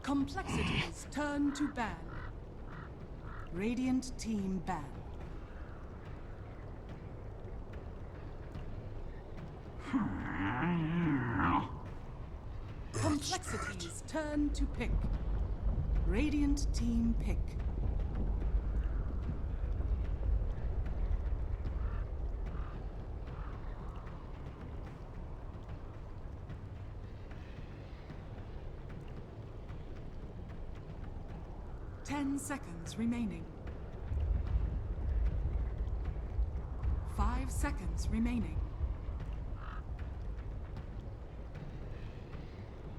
Complexities turn to ban. Radiant team ban. Complexities turn to pick. Radiant team pick. Ten seconds remaining. 5 seconds remaining.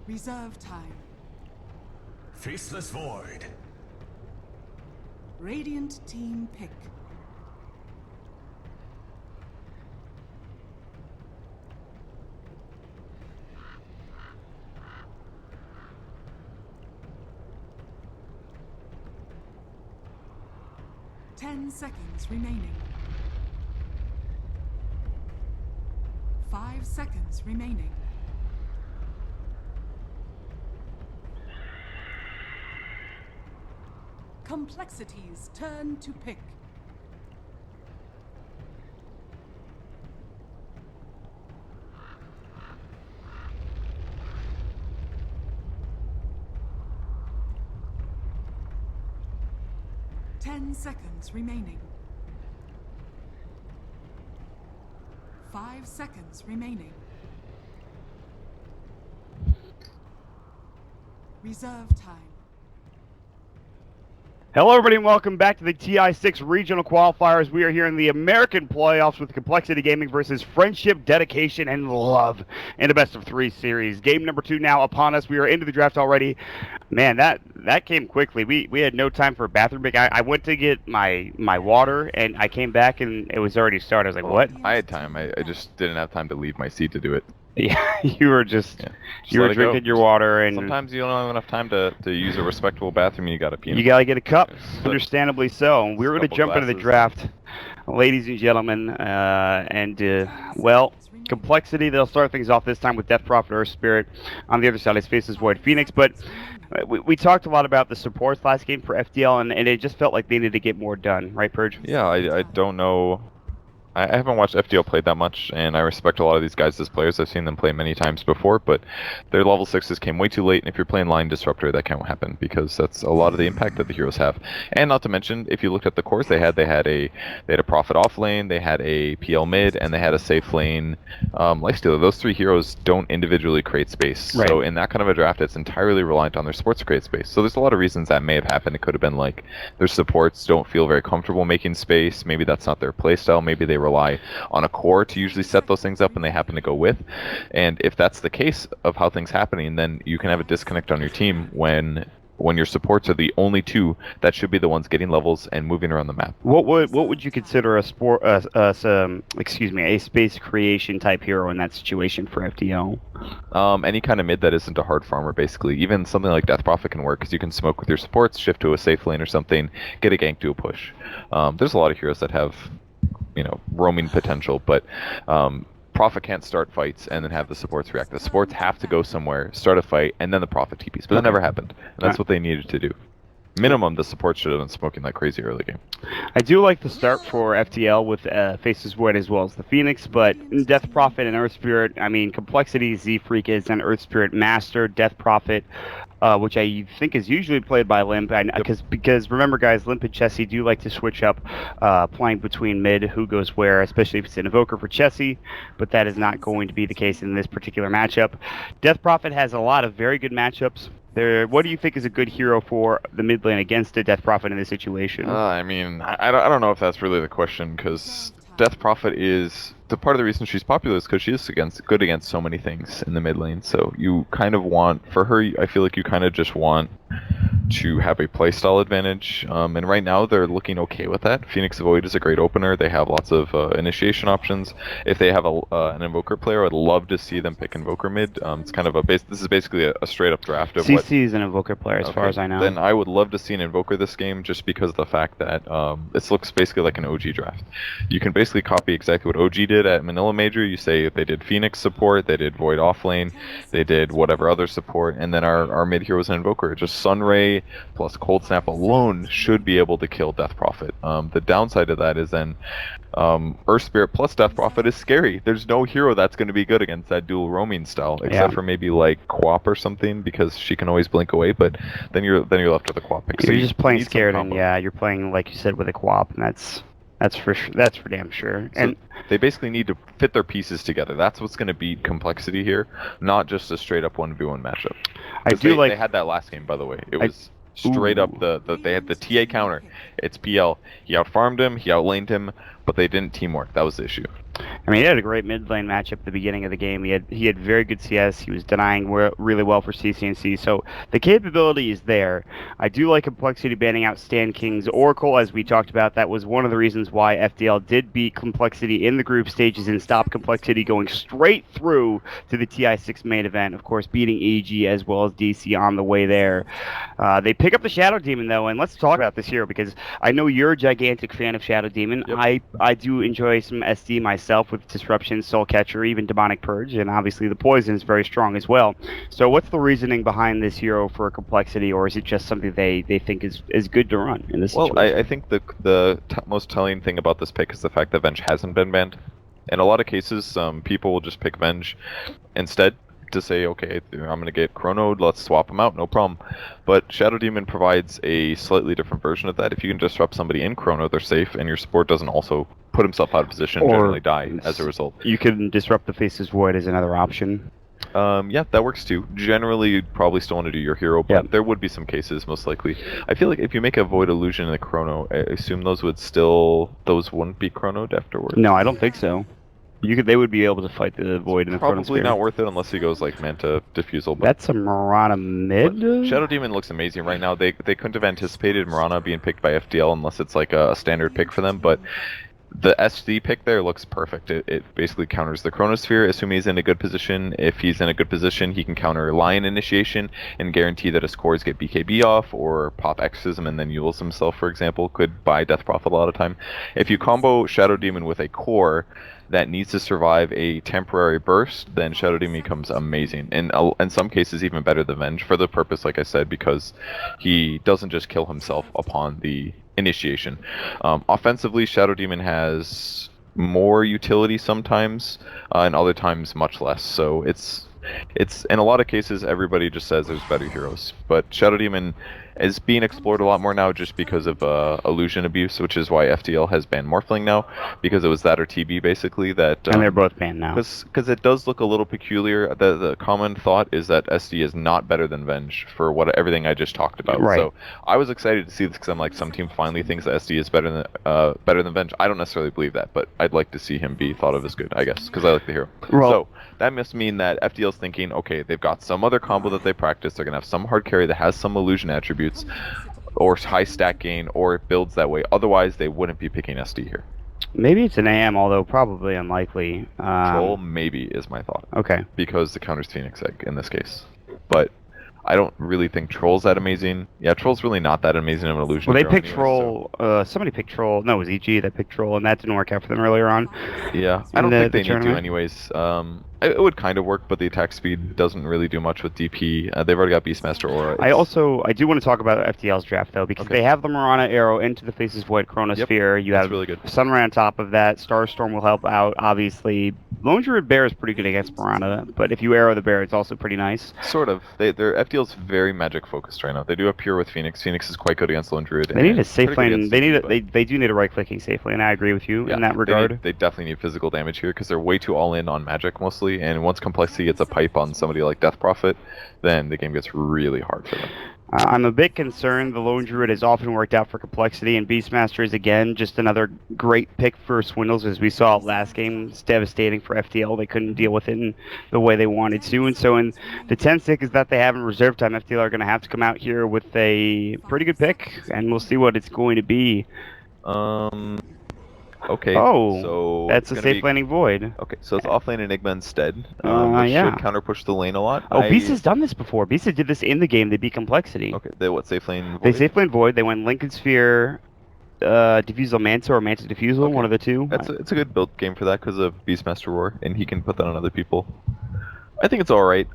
Reserve time. Faceless Void. Radiant team pick. Ten seconds remaining. 5 seconds remaining. Complexities turn to pick. Ten seconds remaining. 5 seconds remaining. Reserve time. Hello, everybody, and welcome back to the TI6 Regional Qualifiers. We are here in the American playoffs with Complexity Gaming versus Friendship, Dedication, and Love in the best-of-3 series. Game number 2 now upon us. We are into the draft already. Man, that came quickly. We had no time for a bathroom break. I went to get my water, and I came back, and it was already started. I was like, what? I had time. I just didn't have time to leave my seat to do it. Yeah, you were just you were drinking your water, and sometimes you don't have enough time to use a respectable bathroom. You gotta pee. You gotta get a cup, understandably so. We're gonna jump into the draft, ladies and gentlemen, well, Complexity. They'll start things off this time with Death Prophet, Earth Spirit. On the other side is Faceless Void, Phoenix. But we talked a lot about the supports last game for FDL, and it just felt like they needed to get more done, right, Purge? Yeah, I don't know. I haven't watched FDL play that much, and I respect a lot of these guys as players. I've seen them play many times before, but their level 6s came way too late, and if you're playing Line Disruptor, that can't happen, because that's a lot of the impact that the heroes have. And not to mention, if you looked at the cores they had a Prophet off lane, they had a PL mid, and they had a safe lane Lifestealer. Those 3 heroes don't individually create space. Right. So in that kind of a draft, it's entirely reliant on their supports to create space. So there's a lot of reasons that may have happened. It could have been like their supports don't feel very comfortable making space. Maybe that's not their playstyle. Maybe they rely on a core to usually set those things up, and they happen to go with. And if that's the case of how things happening, then you can have a disconnect on your team when your supports are the only 2 that should be the ones getting levels and moving around the map. What would you consider a space creation type hero in that situation for FDL? Any kind of mid that isn't a hard farmer, basically. Even something like Death Prophet can work, because you can smoke with your supports, shift to a safe lane or something, get a gank, do a push. There's a lot of heroes that have roaming potential, but Prophet can't start fights and then have the supports react. The supports have to go somewhere, start a fight, and then the Prophet TPs. But that never happened, and that's what they needed to do. Minimum, the support should have been smoking like crazy early game. I do like the start for FTL with Faceless Void as well as the Phoenix, but Death Prophet and Earth Spirit, I mean, Complexity, Z-Freak is an Earth Spirit master. Death Prophet, which I think is usually played by Limp, because remember, guys, Limp and Chessie do like to switch up playing between mid, who goes where, especially if it's an Evoker for Chessie, but that is not going to be the case in this particular matchup. Death Prophet has a lot of very good matchups. What do you think is a good hero for the mid lane against a Death Prophet in this situation? I mean, I don't know if that's really the question, because Death Prophet is the part of the reason she's popular is because she is good against so many things in the mid lane. So you kind of want, for her, I feel like you kind of just want to have a playstyle advantage, and right now they're looking okay with that. Phoenix Void is a great opener. They have lots of initiation options. If they have an Invoker player, I'd love to see them pick Invoker mid. It's kind of this is basically a straight up draft of what... CC is an Invoker player as far as I know. Then I would love to see an Invoker this game, just because of the fact that this looks basically like an OG draft. You can basically copy exactly what OG did at Manila Major. You say they did Phoenix support, they did Void offlane, they did whatever other support, and then our mid hero was an Invoker. Just Sunray plus Cold Snap alone should be able to kill Death Prophet. The downside of that is then Earth Spirit plus Death Prophet is scary. There's no hero that's going to be good against that dual roaming style, except for maybe like Quap or something, because she can always blink away. But then you're left with a Quap pick. So you're just playing scared, and you're playing like you said with a Quap, and that's for damn sure. So and they basically need to fit their pieces together. That's what's going to beat complexity here, not just a straight up 1v1 matchup. They had that last game, by the way. It was straight up they had the TA counter. It's PL. He outfarmed him, he outlaned him, but they didn't teamwork. That was the issue. I mean, he had a great mid lane matchup at the beginning of the game. He had very good CS. He was denying really well for CCNC. So the capability is there. I do like Complexity banning out Stan King's Oracle, as we talked about. That was one of the reasons why FDL did beat Complexity in the group stages and stop Complexity going straight through to the TI6 main event. Of course, beating AG as well as DC on the way there. They pick up the Shadow Demon, though, and let's talk about this hero, because I know you're a gigantic fan of Shadow Demon. Yep. I do enjoy some SD myself with Disruption, Soul Catcher, even Demonic Purge, and obviously the Poison is very strong as well. So what's the reasoning behind this hero for Complexity, or is it just something they think is good to run in this situation? Well, I think the most telling thing about this pick is the fact that Venge hasn't been banned. In a lot of cases, people will just pick Venge instead to say, okay, I'm going to get Chronoed, let's swap them out, no problem. But Shadow Demon provides a slightly different version of that. If you can disrupt somebody in Chrono, they're safe, and your support doesn't also put himself out of position and generally die as a result. You can disrupt the Face's Void as another option. Yeah, that works too. Generally, you'd probably still want to do your hero, but there would be some cases, most likely. I feel like if you make a Void Illusion in the Chrono, I assume those wouldn't be Chronoed afterwards. No, I don't think so. They would be able to fight the Void in the Chrono Sphere. Probably not worth it unless he goes like Manta Diffusal. But that's a Mirana mid? Shadow Demon looks amazing right now. They couldn't have anticipated Mirana being picked by FDL unless it's like a standard pick for them, but the SD pick there looks perfect. It basically counters the Chronosphere, assuming he's in a good position. If he's in a good position, he can counter Lion Initiation and guarantee that his cores get BKB off, or pop Exorcism and then Yules himself, for example, could buy Death Prophet a lot of time. If you combo Shadow Demon with a core that needs to survive a temporary burst, then Shadow Demon becomes amazing. And in some cases, even better than Venge, for the purpose, like I said, because he doesn't just kill himself upon the initiation. Offensively, Shadow Demon has more utility sometimes, and other times much less. So it's in a lot of cases, everybody just says there's better heroes. But Shadow Demon is being explored a lot more now just because of illusion abuse, which is why FDL has banned Morphling now, because it was that or TB basically that... and they're both banned now. Because it does look a little peculiar. The common thought is that SD is not better than Venge for everything I just talked about. Right. So I was excited to see this because I'm like, some team finally thinks that SD is better than Venge. I don't necessarily believe that, but I'd like to see him be thought of as good, I guess, because I like the hero. Well, so that must mean that FDL's thinking, okay, they've got some other combo that they practice. They're going to have some hard carry that has some illusion attributes, or high stack gain, or it builds that way. Otherwise, they wouldn't be picking SD here. Maybe it's an AM, although probably unlikely. Troll maybe is my thought. Okay. Because the counter's Phoenix Egg in this case. But I don't really think Troll's that amazing. Yeah, Troll's really not that amazing of an illusion. Well, they picked Troll. So. Somebody picked Troll. No, it was EG that picked Troll, and that didn't work out for them earlier on. Yeah, I don't think they need to anyways. It would kind of work, but the attack speed doesn't really do much with DP. They've already got Beastmaster Aura. I do want to talk about FTL's draft, though, because they have the Mirana Arrow into the Face's Void Chronosphere. Yep, you have really good. Sunray on top of that. Starstorm will help out, obviously. Lone Druid Bear is pretty good against Mirana, but if you arrow the Bear, it's also pretty nice. Sort of. Their FTL's very magic focused right now. They do have Pure with Phoenix. Phoenix is quite good against Lone Druid. They need a safe lane. They do need a right-clicking safe lane. I agree with you in that regard. They definitely need physical damage here because they're way too all-in on magic mostly, and once Complexity gets a pipe on somebody like Death Prophet, then the game gets really hard for them. I'm a bit concerned. The Lone Druid has often worked out for complexity, and Beastmaster is again just another great pick for Swindles, as we saw last game. It's devastating for FDL. They couldn't deal with it in the way they wanted to, and so in the 10-6 is that they have in reserve time. FDL are going to have to come out here with a pretty good pick, and we'll see what it's going to be. Okay. Oh, so that's a safe landing Void. Okay, so it's offlane Enigma instead, which yeah. should counter push the lane a lot. Oh, Beast has done this before. Beast did this in the game. They beat Complexity. Okay, they what, safe lane Void? They safe lane Void. They went Lincoln Sphere, Diffusal Manta, or Manta Diffusal, Okay. one of the two. It's a good build game for that because of Beastmaster Roar, and he can put that on other people. I think it's alright.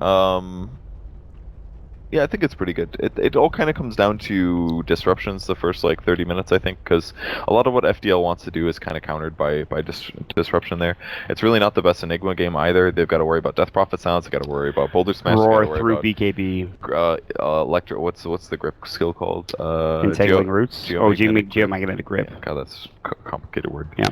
Yeah, I think it's pretty good. It all kind of comes down to disruptions the first like 30 minutes, I think, because a lot of what FDL wants to do is kind of countered by disruption there. It's really not the best Enigma game either. They've got to worry about Death Prophet sounds. They've got to worry about Boulder Smash. Roar through BKB. Electro. What's the grip skill called? Entangling Roots. Geomagnetic Grip. Yeah, God, that's a complicated word. Yeah.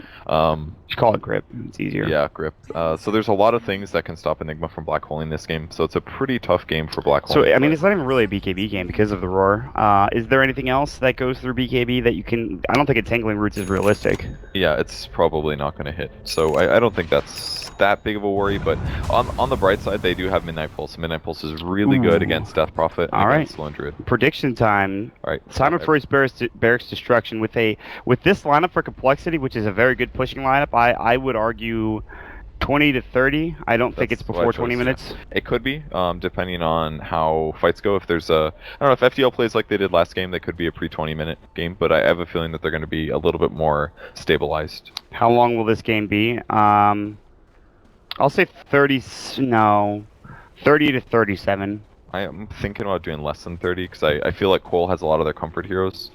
Just call it Grip. It's easier. Yeah, Grip. So there's a lot of things that can stop Enigma from black holing this game. So it's a pretty tough game for black hole. So I mean, it's not even really a BKB game because of the Roar. Is there anything else that goes through BKB that you can... I don't think Entangling Roots is realistic. Yeah, it's probably not going to hit. So I don't think that's that big of a worry, but on the bright side, they do have Midnight Pulse. Midnight Pulse is really good against Death Prophet and against Lone Druid. Prediction time. All right. Time of first Barracks Destruction. With this lineup for Complexity, which is a very good pushing lineup, I would argue 20 to 30. I don't think it's before 20 minutes. Yeah. It could be, depending on how fights go. If there's I don't know, if FDL plays like they did last game, that could be a pre-20 minute game, but I have a feeling that they're going to be a little bit more stabilized. How long will this game be? I'll say 30 to 37. I am thinking about doing less than 30 because I feel like coL has a lot of their comfort heroes.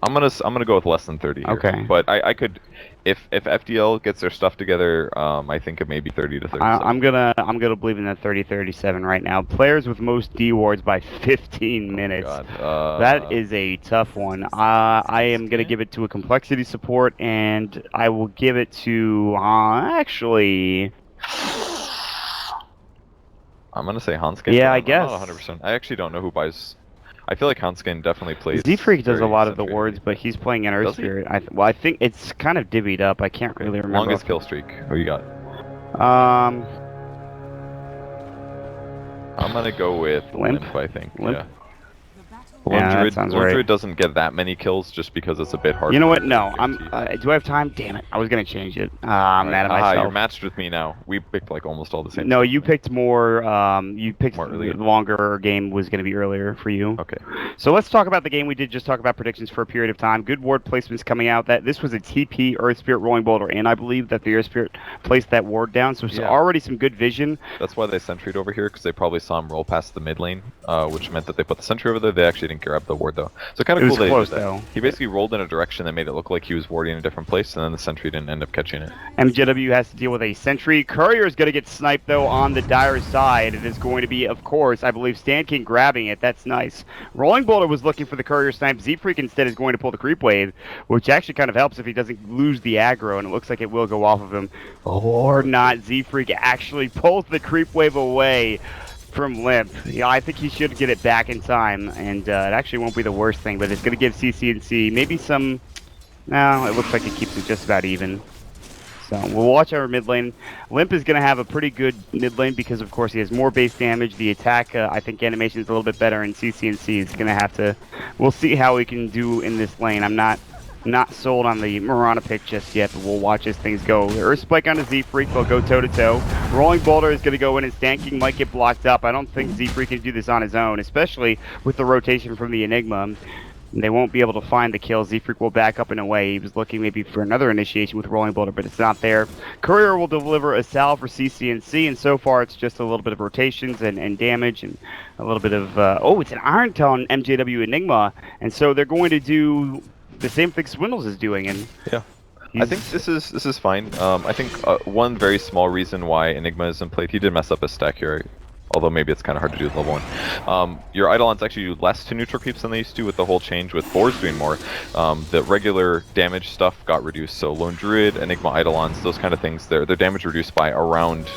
I'm gonna go with less than 30 here. Okay. But I could, if FDL gets their stuff together, I think it may be 30 to 37. I'm gonna believe in that 30-37 right now. Players with most D wards by 15 minutes. God. That is a tough one. I am gonna give it to a complexity support, and I will give it to actually. I'm gonna say Hanskin. Yeah, I I'm guess. not 100%. I actually don't know who buys. I feel like Hanskin definitely plays. Z-Freak does a lot of the Sentry. wards, but he's playing an Earth Spirit. I think it's kind of divvied up. I can't really remember. Longest kill streak. Who you got? I'm gonna go with Limp. Limp, I think. Limp? Yeah. Yeah, that sounds right. Druid doesn't get that many kills just because it's a bit hard. You know what? No, do I have time? Damn it! I was gonna change it. I'm mad at myself. You're matched with me now. We picked like almost all the same. No, you picked more. You picked More earlier. longer game was gonna be earlier for you. Okay. So let's talk about the game. We did just talk about predictions for a period of time. Good ward placements coming out. That this was a TP Earth Spirit Rolling Boulder, and I believe that the Earth Spirit placed that ward down. So it's already some good vision. That's why they sentryed over here, because they probably saw him roll past the mid lane, which meant that they put the sentry over there. They actually didn't grab the ward though. So kind of cool. It was close that. though. He basically rolled in a direction that made it look like he was warding in a different place, and then the sentry didn't end up catching it. MJW has to deal with a sentry. Courier is going to get sniped though on the Dire side. It is going to be, of course, I believe Stan King grabbing it. That's nice. Rolling Boulder was looking for the Courier snipe. Z-Freak instead is going to pull the creep wave, which actually kind of helps if he doesn't lose the aggro, and it looks like it will go off of him. Or not. Z-Freak actually pulls the creep wave away from Limp. Yeah, I think he should get it back in time, and it actually won't be the worst thing, but it's going to give CC&C maybe some... No, it looks like it keeps it just about even. So we'll watch our mid lane. Limp is going to have a pretty good mid lane because, of course, he has more base damage. The attack, I think, animation is a little bit better, and CC&C is going to have to... We'll see how we can do in this lane. I'm not sold on the Mirana pick just yet, but we'll watch as things go. Earth Spike on a Z-Freak, they'll go toe-to-toe. Rolling Boulder is going to go in, and Stan King might get blocked up. I don't think Z-Freak can do this on his own, especially with the rotation from the Enigma. They won't be able to find the kill. Z-Freak will back up in a way. He was looking maybe for another initiation with Rolling Boulder, but it's not there. Courier will deliver a salve for CC&C, and so far it's just a little bit of rotations and damage and a little bit of... it's an Iron Tone MJW Enigma, and so they're going to do the same thing Swindles is doing. And yeah, I think this is fine. I think one very small reason why Enigma isn't played, he did mess up his stack here. Although maybe it's kind of hard to do with level 1. Your Eidolons actually do less to neutral creeps than they used to with the whole change with Boars doing more. The regular damage stuff got reduced, so Lone Druid, Enigma Eidolons, those kind of things, their damage reduced by around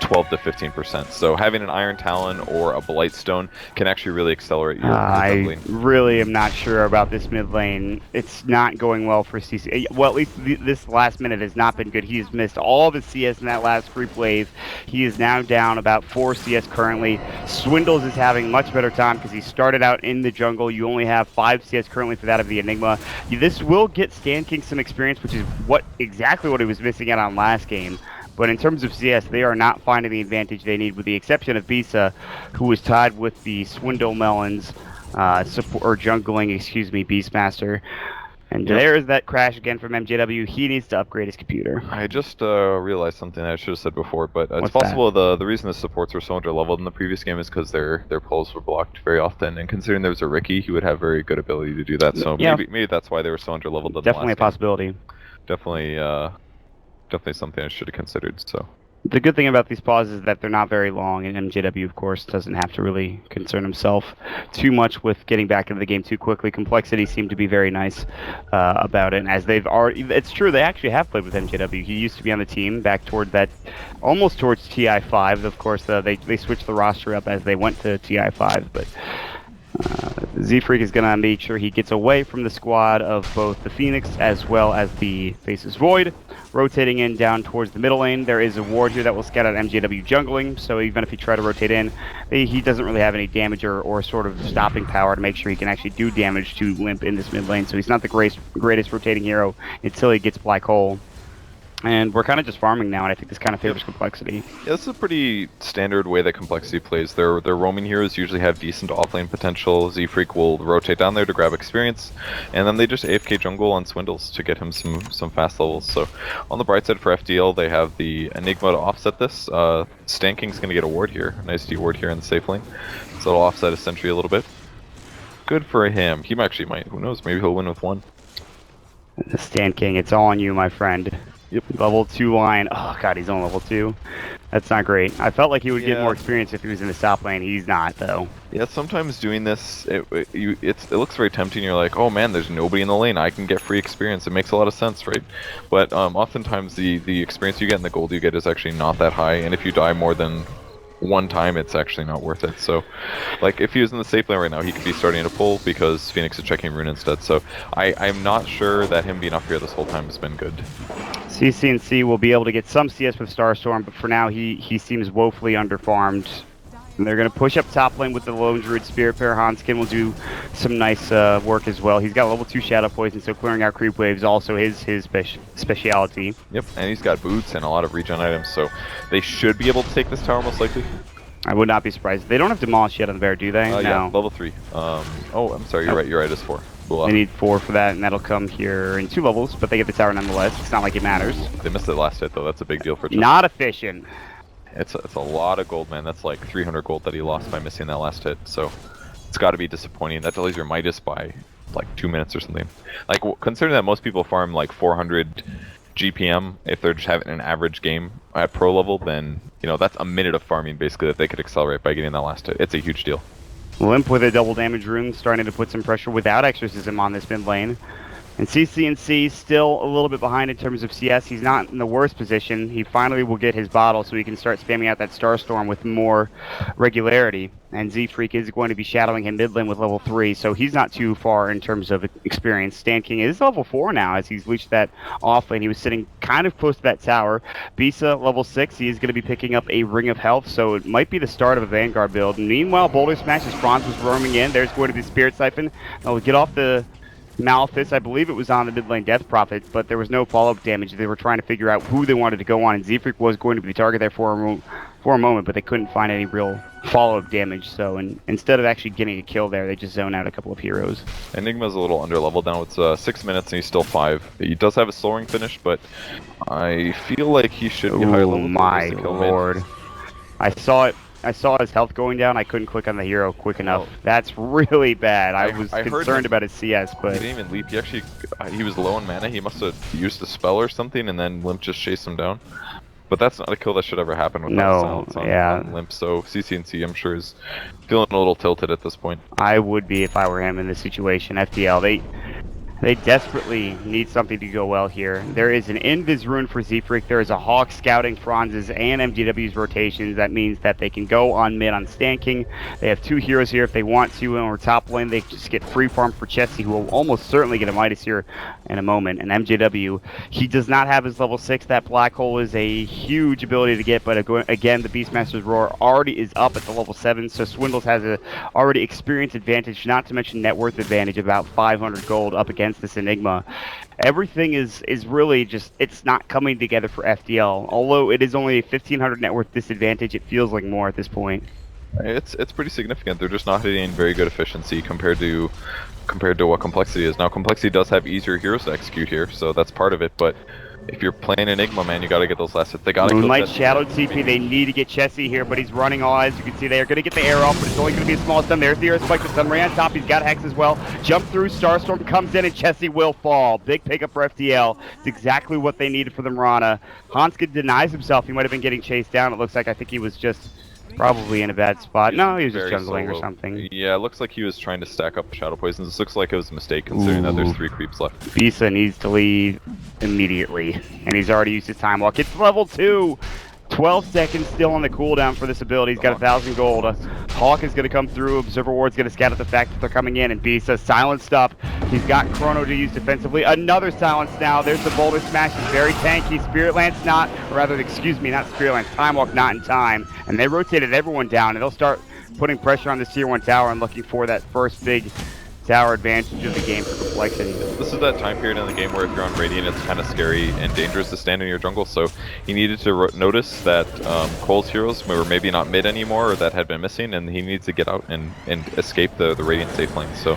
12 to 15%. So having an Iron Talon or a Blightstone can actually really accelerate your I lane. really am not sure about this mid lane. It's not going well for CC. Well, at least this last minute has not been good. He has missed all of his CS in that last group wave. He is now down about 4 CS currently. Swindles is having much better time because he started out in the jungle. You only have 5 CS currently for that of the Enigma. This will get Stan King some experience, which is exactly what he was missing out on last game. But in terms of CS, they are not finding the advantage they need, with the exception of Bisa, who was tied with the Swindle Melons, jungling, Beastmaster. And there's that crash again from MJW. He needs to upgrade his computer. I just realized something I should have said before, but it's possible the reason the supports were so underleveled in the previous game is because their pulls were blocked very often, and considering there was a Ricky, he would have very good ability to do that. So maybe that's why they were so underleveled. Definitely a possibility. Definitely something I should have considered. So the good thing about these pauses is that they're not very long, and MJW, of course, doesn't have to really concern himself too much with getting back into the game too quickly. Complexity seemed to be very nice about it, and as they've already, it's true, they actually have played with MJW. He used to be on the team back toward that, almost towards TI5. Of course, they switched the roster up as they went to TI5, but Z-Freak is going to make sure he gets away from the squad of both the Phoenix as well as the Faceless Void. Rotating in down towards the middle lane, there is a ward here that will scout out MJW jungling, so even if he try to rotate in, he doesn't really have any damage or sort of stopping power to make sure he can actually do damage to Limp in this mid lane, so he's not the greatest rotating hero until he gets Black Hole. And we're kind of just farming now, and I think this kind of favors Complexity. Yeah, this is a pretty standard way that Complexity plays. Their roaming heroes usually have decent offlane potential. Z-Freak will rotate down there to grab experience, and then they just AFK jungle on Swindles to get him some fast levels. So on the bright side for FDL, they have the Enigma to offset this. Stan King's going to get a ward here, a nice D-ward here in the safe lane. So it'll offset his sentry a little bit. Good for him. He actually might, who knows, maybe he'll win with one. Stan King, it's all on you, my friend. Yep. Level 2 line. Oh god, he's on level 2. That's not great. I felt like he would get more experience if he was in the top lane. He's not, though. Yeah, sometimes doing this, it looks very tempting. You're like, oh man, there's nobody in the lane. I can get free experience. It makes a lot of sense, right? But oftentimes the experience you get and the gold you get is actually not that high. And if you die more than one time, it's actually not worth it. So, like, if he was in the safe lane right now, he could be starting to pull because Phoenix is checking rune instead. So I'm not sure that him being up here this whole time has been good. CC&C will be able to get some CS with Starstorm, but for now he seems woefully underfarmed. And they're going to push up top lane with the Lone Druid Spirit Pair. Hanskin will do some nice work as well. He's got level 2 Shadow Poison, so clearing out creep waves also his speciality. Yep, and he's got boots and a lot of regen items, so they should be able to take this tower most likely. I would not be surprised. They don't have Demolish yet on the bear, do they? No. Yeah, level 3. Oh, I'm sorry, you're right, it's 4. They need 4 for that, and that'll come here in 2 levels, but they get the tower nonetheless. It's not like it matters. They missed the last hit, though. That's a big deal for Justin. Not efficient. It's a lot of gold, man. That's like 300 gold that he lost by missing that last hit, so it's got to be disappointing. That delays your Midas by like 2 minutes or something. Like, considering that most people farm like 400 GPM if they're just having an average game at pro level, then, you know, that's a minute of farming basically that they could accelerate by getting that last hit. It's a huge deal. Limp with a double damage rune, starting to put some pressure without Exorcism on this mid lane. And CC&C still a little bit behind in terms of CS. He's not in the worst position. He finally will get his bottle so he can start spamming out that Starstorm with more regularity. And Z-Freak is going to be shadowing him mid lane with level 3, so he's not too far in terms of experience. Stan King is level 4 now as he's reached that off lane. He was sitting kind of close to that tower. Bisa, level 6, he is going to be picking up a Ring of Health, so it might be the start of a Vanguard build. Meanwhile, Boulder Smash as Franz was roaming in. There's going to be Spirit Siphon. They'll get off the Malphite. I believe it was on the mid lane Death Prophet, but there was no follow-up damage. They were trying to figure out who they wanted to go on, and Z-Freak was going to be the target there for a moment, but they couldn't find any real follow-up damage, so instead of actually getting a kill there, they just zone out a couple of heroes. Enigma's a little under-leveled now. It's 6 minutes and he's still 5. He does have a soul ring finish, but I feel like he should be higher level. Oh my lord. I saw his health going down. I couldn't click on the hero quick enough. That's really bad. I was concerned about his CS, but he didn't even leap. He was low on mana. He must have used a spell or something, and then Limp just chased him down. But that's not a kill that should ever happen without silence on Limp. So CC&C, I'm sure, is feeling a little tilted at this point. I would be if I were him in this situation. FDL, They desperately need something to go well here. There is an Invis rune for Z-Freak. There is a Hawk scouting Franz's and MGW's rotations. That means that they can go on mid on Stanking. They have 2 heroes here if they want to, or top lane they just get free farm for Chessie, who will almost certainly get a Midas here in a moment. And MJW, he does not have his level 6. That black hole is a huge ability to get, but again, the Beastmaster's Roar already is up at the level 7, so Swindles has a already experience advantage, not to mention net worth advantage, about 500 gold up against this Enigma. Everything is really just, it's not coming together for FDL. Although it is only a 1500 net worth disadvantage, it feels like more at this point. It's pretty significant. They're just not hitting very good efficiency compared to what Complexity is. Now Complexity does have easier heroes to execute here, so that's part of it, but if you're playing Enigma, man, you gotta get those last hits. They gotta Moonlight Shadow TP, they need to get Chessie here, but he's running all eyes. You can see they are going to get the air off, but it's only going to be a small stun. There's the air spike, the Sunray on top. He's got Hex as well. Jump through, Starstorm comes in, and Chessie will fall. Big pickup for FDL. It's exactly what they needed for the Mirana. Hanska denies himself. He might have been getting chased down. It looks like, I think he was just probably in a bad spot. No, he was just jungling or something. Yeah, it looks like he was trying to stack up Shadow Poisons. This looks like it was a mistake considering that there's 3 creeps left. Bisa needs to leave immediately, and he's already used his time walk. It's level 2. 12 seconds still on the cooldown for this ability. He's got 1,000 gold. Hawk is going to come through. Observer Ward's going to scout at the fact that they're coming in, and Bisa silenced up. He's got Chrono to use defensively. Another silence now. There's the Boulder Smash. He's very tanky. Spirit Lance not, or rather, excuse me, not Spirit Lance. Time Walk not in time. And they rotated everyone down, and they'll start putting pressure on this Tier 1 tower and looking for that first big tower advantage of the game for Complexity. This is that time period in the game where if you're on Radiant, it's kind of scary and dangerous to stand in your jungle, so he needed to notice that coL's heroes were maybe not mid anymore, or that had been missing, and he needs to get out and escape the Radiant safe lane. So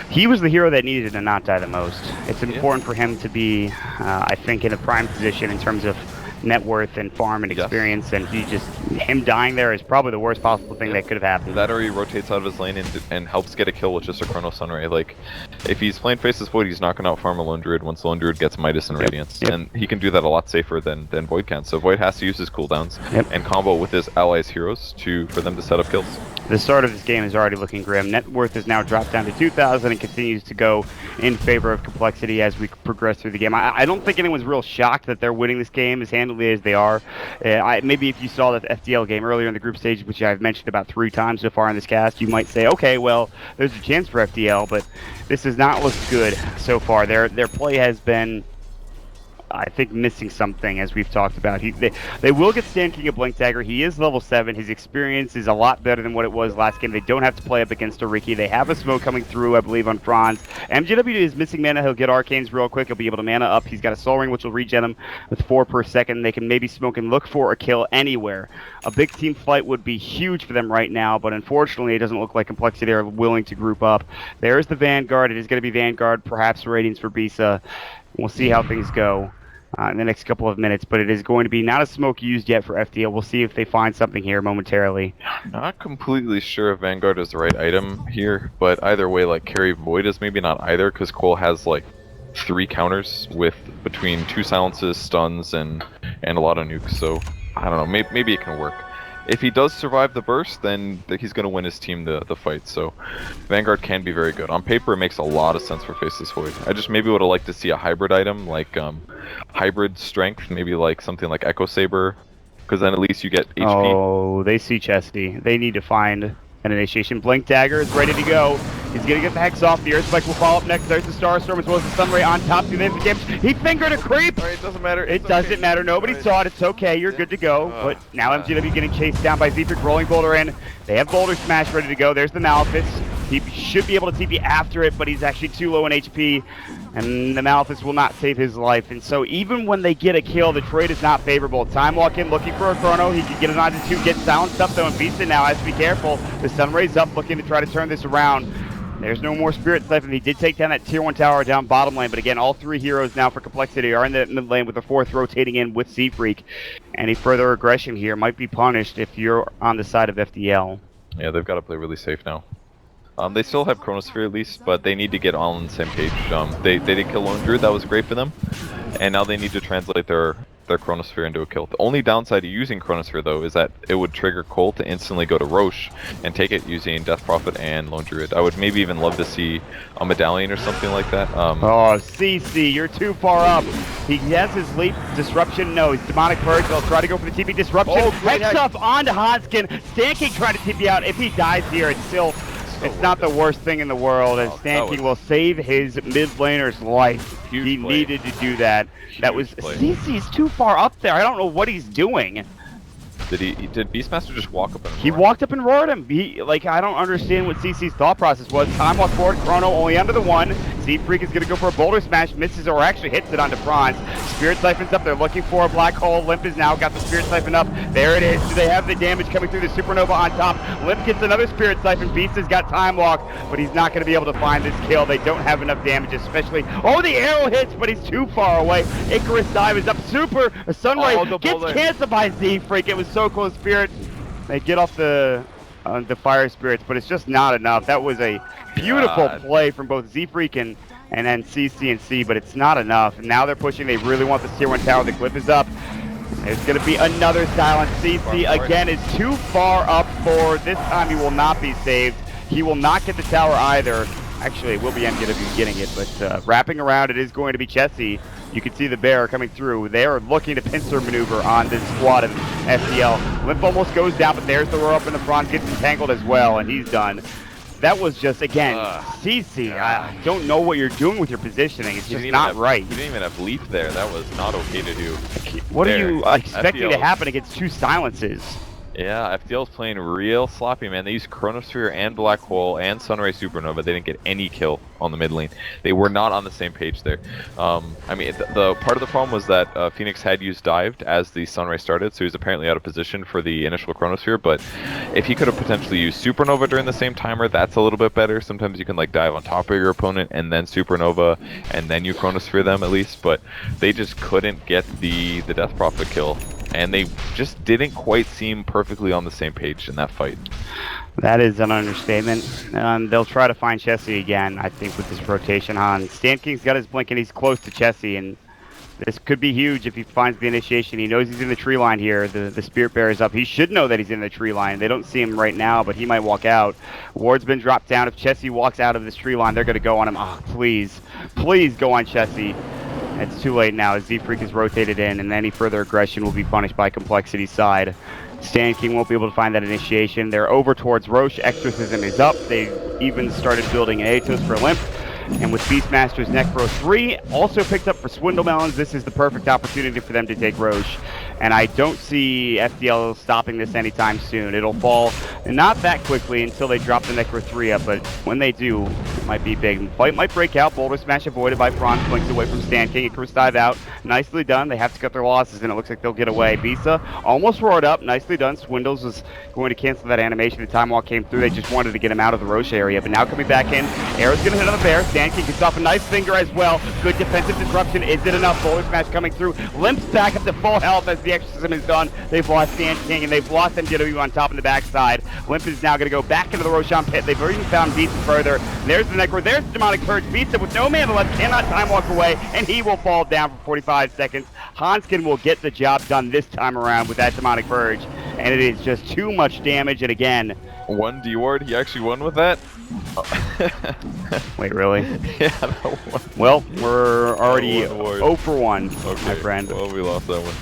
he was the hero that needed to not die the most. It's important for him to be, I think, in a prime position in terms of net worth and farm and experience, and him dying there is probably the worst possible thing that could have happened. That, or he rotates out of his lane and helps get a kill with just a Chrono Sunray. Like, if he's playing Faceless Void, he's not going to out-farm a Lone Druid once Lone Druid gets Midas and Radiance, and he can do that a lot safer than Void can. So Void has to use his cooldowns and combo with his allies' heroes for them to set up kills. The start of this game is already looking grim. Net worth has now dropped down to 2,000 and continues to go in favor of Complexity as we progress through the game. I don't think anyone's real shocked that they're winning this game as handily as they are. Maybe if you saw the FDL game earlier in the group stage, which I've mentioned about 3 times so far in this cast, you might say, okay, well, there's a chance for FDL, but this has not looked good so far. Their play has been, I think, missing something, as we've talked about. They will get Stan King a Blink Dagger. He is level 7. His experience is a lot better than what it was last game. They don't have to play up against a Riki. They have a smoke coming through, I believe, on Franz. MJW is missing mana. He'll get Arcanes real quick. He'll be able to mana up. He's got a Soul Ring, which will regen him with 4 per second. They can maybe smoke and look for a kill anywhere. A big team fight would be huge for them right now, but unfortunately, it doesn't look like Complexity are willing to group up. There's the Vanguard. It is going to be Vanguard, perhaps Radiance for Bisa. We'll see how things go in the next couple of minutes, but it is going to be not a smoke used yet for FDL. We'll see if they find something here momentarily. Not completely sure if Vanguard is the right item here, but either way, like, carry Void is maybe not either, because coL has like 3 counters with between 2 silences, stuns, and a lot of nukes, so I don't know, maybe it can work. If he does survive the burst, then he's going to win his team the fight, so Vanguard can be very good. On paper, it makes a lot of sense for Faceless Void. I just maybe would have liked to see a hybrid item, like hybrid strength, maybe like something like Echo Saber, because then at least you get HP. Oh, they see Chesty. They need to find an initiation. Blink Dagger is ready to go. He's going to get the Hex off. The Earth Spike will follow up next. There's the Starstorm as well as the Sunray on top. Do they have the damage? He fingered a creep! Right, it doesn't matter. It doesn't matter. Nobody saw it. It's okay. You're good to go. But now MGW getting chased down by Z-Freak, rolling Boulder in. They have Boulder Smash ready to go. There's the Malefice. He should be able to TP after it, but he's actually too low in HP. And the Malefice will not save his life. And so even when they get a kill, the trade is not favorable. Time Walk in, looking for a Chrono. He can get it onto 2, get silenced up though, and Beasta now has to be careful. The Sunray's up, looking to try to turn this around. There's no more Spirit Siphon. He did take down that Tier 1 tower down bottom lane, but again, all 3 heroes now for Complexity are in the mid lane with the 4th rotating in with Z-Freak. Any further aggression here might be punished if you're on the side of FDL. Yeah, they've got to play really safe now. They still have Chronosphere at least, but they need to get all on the same page. They did kill Lone Druid, that was great for them. And now they need to translate their their Chronosphere into a kill. The only downside of using Chronosphere, though, is that it would trigger coL to instantly go to Roche and take it using Death Prophet and Lone Druid. I would maybe even love to see a Medallion or something like that. Oh, CC, you're too far up. He has his leap disruption. No, he's Demonic Purge. They'll try to go for the TP disruption. Oh, great Hex up onto Hanskin. Stanking trying to TP out. If he dies here, it's still... It's not the worst thing in the world, as Stanking will save his mid laner's life. He needed to do that. That was... CC's too far up there. I don't know what he's doing. Did Beastmaster just walk up and roar? He walked up and roared him. I don't understand what CC's thought process was. Time walk forward, Chrono only under the one. Z-Freak is going to go for a Boulder Smash, misses or actually hits it onto Franz. Spirit Siphon's up, they're looking for a Black Hole. Limp is now got the Spirit Siphon up. There it is. Do they have the damage coming through the Supernova on top? Limp gets another Spirit Siphon. Beast has got Time Walk, but he's not going to be able to find this kill. They don't have enough damage, especially... Oh, the arrow hits, but he's too far away. Icarus Dive is up. Super Sunray gets canceled by Z-Freak. It was so close. Spirit, they get off the Fire Spirits, but it's just not enough. That was a beautiful play from both Z-Freak and then CC and C, but it's not enough. Now they're pushing. They really want this tier 1 tower. The cliff is up. There's going to be another silence. CC again is too far up for this time. He will not be saved. He will not get the tower either. Actually, it will be going to be getting it, but wrapping around, it is going to be Chessie. You can see the bear coming through. They are looking to pincer maneuver on this squad of FDL. Limp almost goes down, but there's the roar up in the front, gets entangled as well, and he's done. That was just, again, CC, I don't know what you're doing with your positioning. It's just not right. You didn't even have leap there. That was not okay to do. What are you expecting to happen against two silences? Yeah, FDL's playing real sloppy, man. They used Chronosphere and Black Hole and Sunray Supernova. They didn't get any kill on the mid lane. They were not on the same page there. I mean, the part of the problem was that Phoenix had used Dived as the Sunray started, so he was apparently out of position for the initial Chronosphere, but if he could have potentially used Supernova during the same timer, that's a little bit better. Sometimes you can like dive on top of your opponent and then Supernova, and then you Chronosphere them at least, but they just couldn't get the Death Prophet kill. And they just didn't quite seem perfectly on the same page in that fight. That is an understatement. They'll try to find Chessie again, I think, with this rotation on. Stanking's got his blink and he's close to Chessie, and this could be huge if he finds the initiation. He knows he's in the tree line here. The Spirit Bear is up. He should know that he's in the tree line. They don't see him right now, but he might walk out. Ward's been dropped down. If Chessie walks out of this tree line, they're going to go on him. Oh, please. Please go on Chessie. It's too late now as Z-Freak is rotated in, and any further aggression will be punished by Complexity's side. Stanking won't be able to find that initiation. They're over towards Roche. Exorcism is up. They even started building an Atos for Limp. And with Beastmaster's Necro 3 also picked up for Swindlemelons, this is the perfect opportunity for them to take Roche. And I don't see FDL stopping this anytime soon. It'll fall not that quickly until they drop the Necro 3 up, but when they do, it might be big. The fight might break out. Boulder Smash avoided by Franz, blinks away from Stanking. Icarus Dive out. Nicely done. They have to cut their losses, and it looks like they'll get away. Bisa almost roared up. Nicely done. Swindles was going to cancel that animation. The time walk came through. They just wanted to get him out of the Roche area, but now coming back in. Arrow's going to hit on the bear. Stanking gets off a nice finger as well. Good defensive disruption. Is it enough? Boulder Smash coming through. Limp's back up to full health as the exorcism is done. They've lost Stanking, and they've lost MJW on top and the backside. Limp is now going to go back into the Roshan pit. They've already found Beats further. There's the Necro. There's the Demonic Purge. Beats it with no man left. Cannot time walk away, and he will fall down for 45 seconds. Hanskin will get the job done this time around with that Demonic Purge, and it is just too much damage. And again, one D-Ward, he actually won with that? Wait, really? Yeah, that one. Well, we're already 0 for 1, okay, my friend. Well, we lost that one.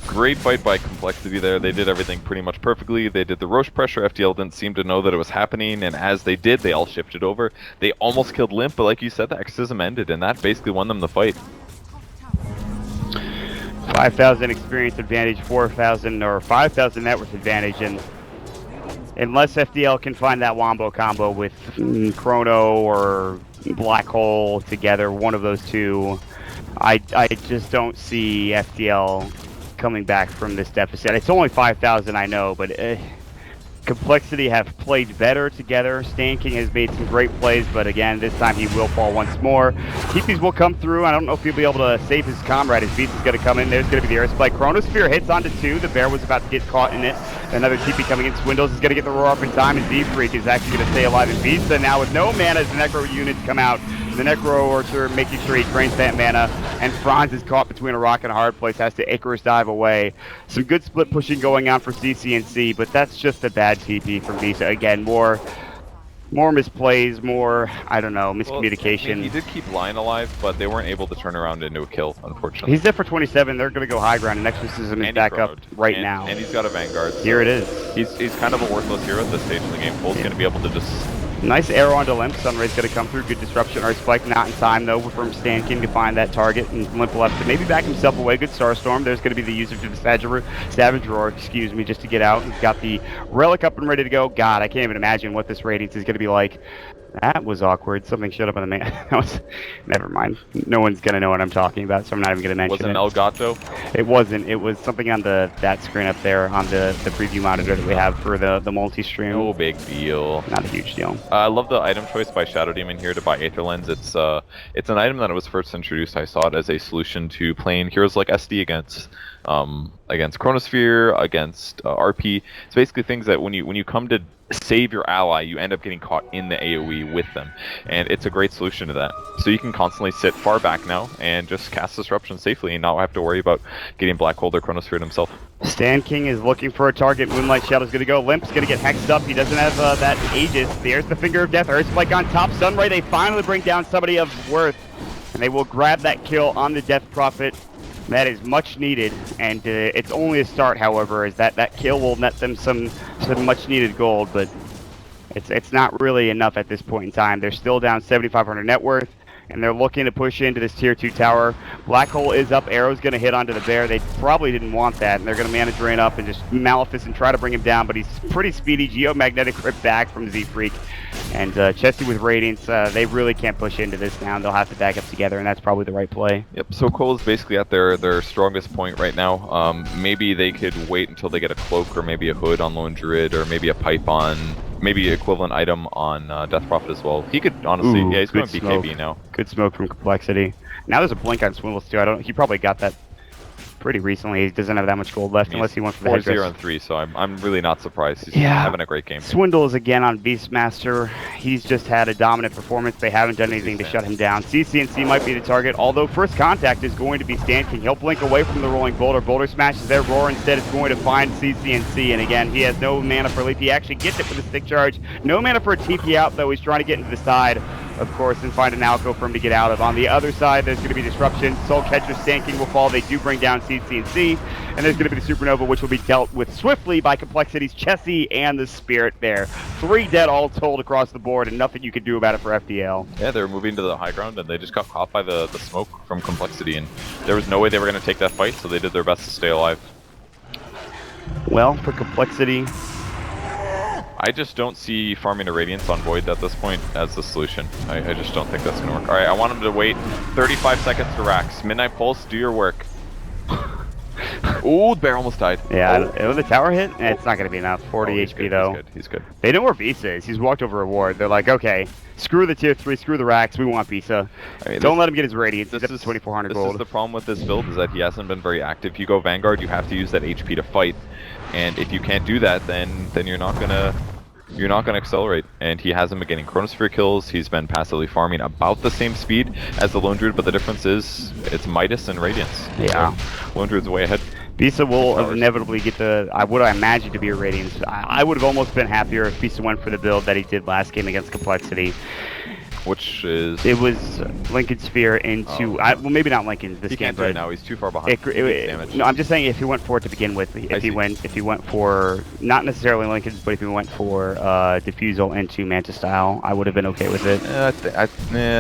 Great fight by Complexity there. They did everything pretty much perfectly. They did the Roche pressure. FDL didn't seem to know that it was happening, and as they did, they all shifted over. They almost killed Limp, but like you said, the exorcism ended, and that basically won them the fight. 5,000 experience advantage, 4,000 or 5,000 net worth advantage, and unless FDL can find that wombo combo with Chrono or Black Hole together, one of those two, I just don't see FDL coming back from this deficit. It's only 5,000, I know, but Complexity have played better together. Stanking has made some great plays, but again, this time he will fall once more. TPs will come through. I don't know if he'll be able to save his comrade. His Beast is going to come in. There's going to be the air spike. Chronosphere hits onto 2. The bear was about to get caught in it. Another TP coming in. Swindles is going to get the roar up in time, and Z-Freak is actually going to stay alive in Beast. And now with no mana as the Necro units come out, the Necro Orchard making sure he drains that mana. and Franz is caught between a rock and a hard place, has to Icarus dive away. Some good split pushing going on for CCNC, but that's just a bad TP from Visa. Again, more misplays, more, I don't know, miscommunication. Well, I mean, he did keep Lion alive, but they weren't able to turn around into a kill, unfortunately. He's there for 27. They're going to go high ground, and Exorcism is back up right now. And he's got a Vanguard. So here it is. He's kind of a worthless hero at this stage in the game. coL's going to be able to just... Nice arrow onto Limp. Sunray's going to come through. Good disruption. Earth Spike not in time, though, from Stan King to find that target. And Limp will have to maybe back himself away. Good Starstorm. There's going to be the usage of the Savage Roar, excuse me, just to get out. He's got the Relic up and ready to go. God, I can't even imagine what this Radiance is going to be like. That was awkward. Something showed up on the main. That was... Never mind. No one's going to know what I'm talking about, so I'm not even going to mention it. Was it Elgato? It wasn't. It was something on that screen up there on the preview monitor that we have for the multi-stream. No big deal. Not a huge deal. I love the item choice by Shadow Demon here to buy Aether Lens. It's an item that was first introduced. I saw it as a solution to playing heroes like SD against Chronosphere, against RP. It's basically things that when you come to save your ally, you end up getting caught in the AoE with them, and it's a great solution to that. So you can constantly sit far back now and just cast Disruption safely and not have to worry about getting Black Hole or Chronosphere himself. Stan King is looking for a target. Moonlight Shadow's going to go. Limp's going to get hexed up. He doesn't have that Aegis. There's the Finger of Death. Earth Spike on top. Sunray, they finally bring down somebody of worth, and they will grab that kill on the Death Prophet. That is much needed, and it's only a start, however, as that kill will net them some much needed gold, but it's not really enough at this point in time. They're still down 7,500 net worth, and they're looking to push into this tier 2 tower. Black Hole is up, Arrow's going to hit onto the bear. They probably didn't want that, and they're going to mana drain up and just Maleficent try to bring him down, but he's pretty speedy. Geomagnetic Rip back from Z-Freak, and Chesty with Radiance, they really can't push into this now. They'll have to back up together, and that's probably the right play. Yep, so coL is basically at their strongest point right now. Maybe they could wait until they get a cloak or maybe a hood on Lone Druid or maybe a pipe on, maybe equivalent item on Death Prophet as well. He could honestly, yeah, he's going BKB now. Good smoke from Complexity. Now there's a blink on Swindles too. He probably got that pretty recently. He doesn't have that much gold left unless he went for the headdress. 4-0 and 3, so I'm really not surprised. He's having a great game. Swindle is again on Beastmaster. He's just had a dominant performance. They haven't done anything to shut him down. CCNC might be the target, although first contact is going to be Stan King. He'll blink away from the rolling boulder. Boulder smashes their roar. Instead, it's going to find CCNC, and again, he has no mana for leap. He actually gets it with a stick charge. No mana for a TP out, though. He's trying to get into the side, of course, and find an Alco for him to get out of. On the other side, there's going to be disruption. Soul Catcher, Stan King will fall. They do bring down CCNC, and there's going to be the Supernova, which will be dealt with swiftly by Complexity's Chessie and the Spirit there. 3 dead all told across the board, and nothing you could do about it for FDL. Yeah, they were moving to the high ground, and they just got caught by the smoke from Complexity, and there was no way they were going to take that fight, so they did their best to stay alive. Well, for Complexity, I just don't see farming a Radiance on Void at this point as the solution. I just don't think that's going to work. Alright, I want him to wait 35 seconds to Rax. Midnight Pulse, do your work. Ooh, the bear almost died. Yeah, with the tower hit, it's not going to be enough. 40 HP good, though. He's good. They know where Visa is. He's walked over a ward. They're like, okay, screw the tier 3, screw the Rax. We want Visa. I mean, don't let him get his Radiance. He's up to 2,400 gold. This is the problem with this build, is that he hasn't been very active. If you go Vanguard, you have to use that HP to fight. And if you can't do that, then you're not gonna accelerate, and he hasn't been getting Chronosphere kills. He's been passively farming about the same speed as the Lone Druid, but the difference is it's Midas and Radiance. Yeah. So Lone Druid's way ahead. Bisa will inevitably get what I imagine to be a Radiance. I would have almost been happier if Bisa went for the build that he did last game against Complexity. Which is... It was Lincoln Sphere into... well, maybe not Lincoln this game, can't do it now. He's too far behind. No, I'm just saying if he went for it to begin with. If he went for... Not necessarily Lincoln's, but if he went for Diffusal into Manta Style, I would have been okay with it. I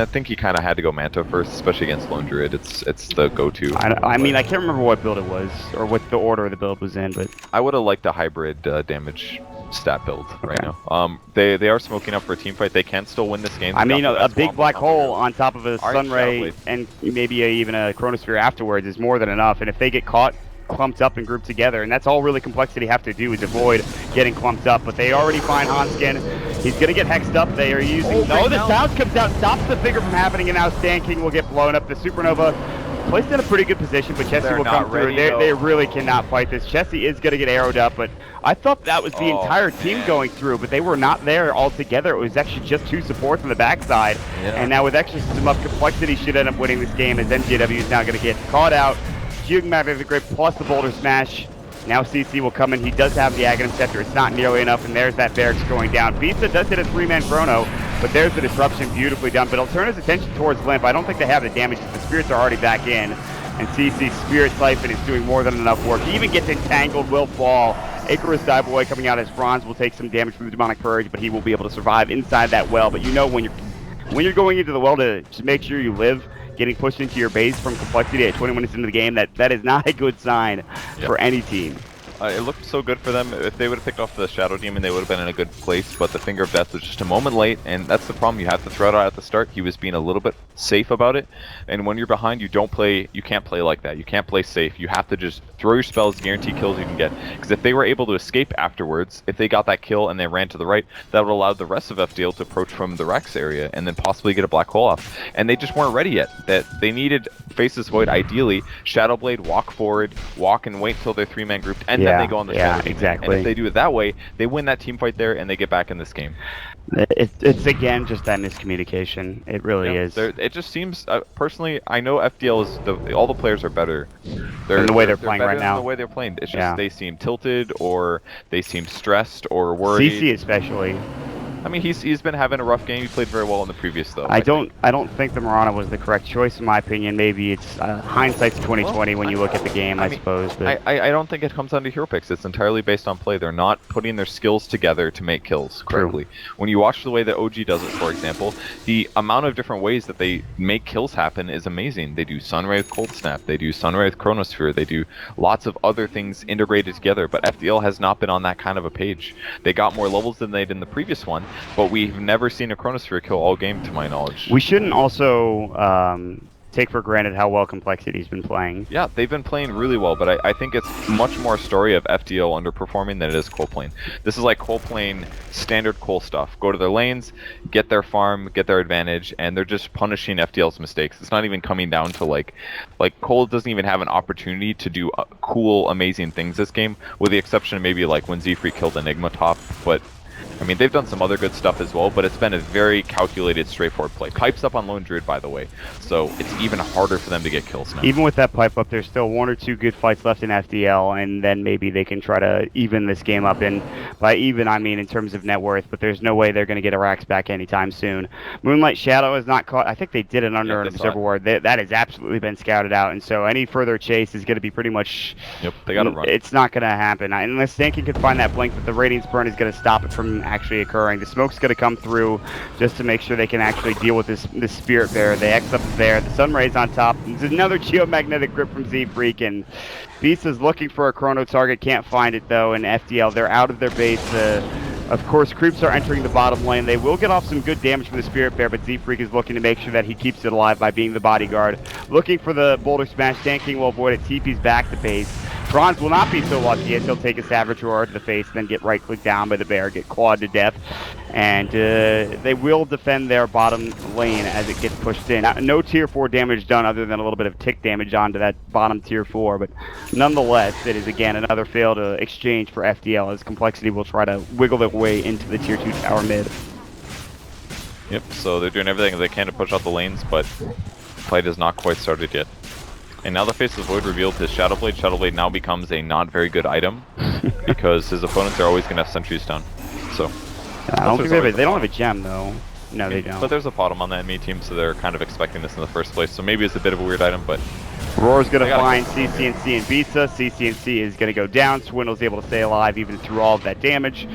think he kind of had to go Manta first, especially against Lone Druid. It's the go-to. I mean, I can't remember what build it was, or what the order the build was in, but... I would have liked a hybrid damage stat build right now. They are smoking up for a team fight. They can still win this game. I mean, a big black hole on top of a Sunray and maybe even a Chronosphere afterwards is more than enough. And if they get caught clumped up and grouped together, and that's all really Complexity have to do is avoid getting clumped up. But they already find Hanskin. He's gonna get hexed up. They are using. No, the sound comes out, stops the figure from happening, and now Sand King will get blown up. The Supernova placed in a pretty good position, but Chessie will come through. They really cannot fight this. Chessie is gonna get arrowed up, but I thought that was the entire team going through, but they were not there all together. It was actually just 2 supports on the backside, and now with extra system up, Complexity should end up winning this game as MJW is now gonna get caught out. Geomagnetic Grip plus the Boulder Smash. Now CC will come in. He does have the Aghanim Scepter. It's not nearly enough, and there's that barracks going down. Bisa does hit a 3-man chrono, but there's the disruption beautifully done. But he'll turn his attention towards Limp. I don't think they have the damage because the spirits are already back in. And CC's Spirit Siphon is doing more than enough work. He even gets entangled, will fall. Icarus Dive-Boy coming out as Bronze will take some damage from the Demonic Purge, but he will be able to survive inside that well. But you know when you're going into the well to just make sure you live, getting pushed into your base from Complexity at 20 minutes into the game, that is not a good sign for any team. It looked so good for them. If they would have picked off the Shadow Demon, they would have been in a good place, but the Finger of Death was just a moment late, and that's the problem. You have to throw it out at the start. He was being a little bit safe about it, and when you're behind, you can't play like that. You can't play safe. You have to just throw your spells, guarantee kills you can get. Because if they were able to escape afterwards, if they got that kill and they ran to the right, that would allow the rest of FDL to approach from the Rex area and then possibly get a black hole off. And they just weren't ready yet. That they needed Faceless Void, ideally, Shadowblade, walk forward, walk and wait until they're 3-man grouped, and then they go on the Shadow Demon. Exactly. And if they do it that way, they win that team fight there and they get back in this game. It's again just that miscommunication. It really is. It just seems, personally, I know FDL is all the players are better. In the way they're playing right now. The way they're playing, it's just they seem tilted or they seem stressed or worried. CC especially. I mean, he's been having a rough game. He played very well in the previous, though. I don't think the Mirana was the correct choice in my opinion. Maybe it's hindsight's 2020 when you look at the game, I suppose. But I don't think it comes down to hero picks. It's entirely based on play. They're not putting their skills together to make kills correctly. When you watch the way that OG does it, for example, the amount of different ways that they make kills happen is amazing. They do Sunray with Cold Snap. They do Sunray with Chronosphere. They do lots of other things integrated together. But FDL has not been on that kind of a page. They got more levels than they did in the previous one, but we've never seen a Chronosphere kill all game, to my knowledge. We shouldn't also take for granted how well Complexity's been playing. Yeah, they've been playing really well, but I think it's much more a story of FDL underperforming than it is coL playing. This is like coL playing standard coL stuff. Go to their lanes, get their farm, get their advantage, and they're just punishing FDL's mistakes. It's not even coming down to like coL doesn't even have an opportunity to do cool, amazing things this game, with the exception of maybe like when Z-Free killed Enigma top, but I mean, they've done some other good stuff as well, but it's been a very calculated, straightforward play. Pipe's up on Lone Druid, by the way, so it's even harder for them to get kills now. Even with that pipe up, there's still 1 or 2 good fights left in FDL, and then maybe they can try to even this game up. And by even, I mean in terms of net worth, but there's no way they're going to get Arax back anytime soon. Moonlight Shadow is not caught. I think they did it under an Observer Ward. That has absolutely been scouted out, and so any further chase is going to be pretty much... Yep, they got to run. It's not going to happen. Unless Stankin can find that blink, but the Radiance Burn is going to stop it from actually occurring. The smoke's going to come through just to make sure they can actually deal with this Spirit Bear. The X up there, the Sun Rays on top. There's another Geomagnetic Grip from Z-Freak, and Beast is looking for a chrono target, can't find it though, and FDL, they're out of their base. Of course, creeps are entering the bottom lane. They will get off some good damage from the Spirit Bear, but Z-Freak is looking to make sure that he keeps it alive by being the bodyguard. Looking for the Boulder Smash. Sand King will avoid it. TP's back to base. Bronze will not be so lucky as he'll take a Savage Roar to the face, then get right-clicked down by the bear, get clawed to death. And they will defend their bottom lane as it gets pushed in. No tier 4 damage done other than a little bit of tick damage onto that bottom tier 4, but nonetheless, it is again another failed exchange for FDL as Complexity will try to wiggle their way into the tier 2 tower mid. Yep, so they're doing everything they can to push out the lanes, but the fight has not quite started yet. And now the Faceless Void revealed his Shadowblade. Shadowblade now becomes a not very good item because his opponents are always going to have sentries down. So I don't think they don't have a gem though. No, they don't. But there's a bottom on the enemy team, so they're kind of expecting this in the first place. So maybe it's a bit of a weird item, but Roar's going to find CCNC and Bisa. CCNC is going to go down. Swindle's able to stay alive even through all of that damage.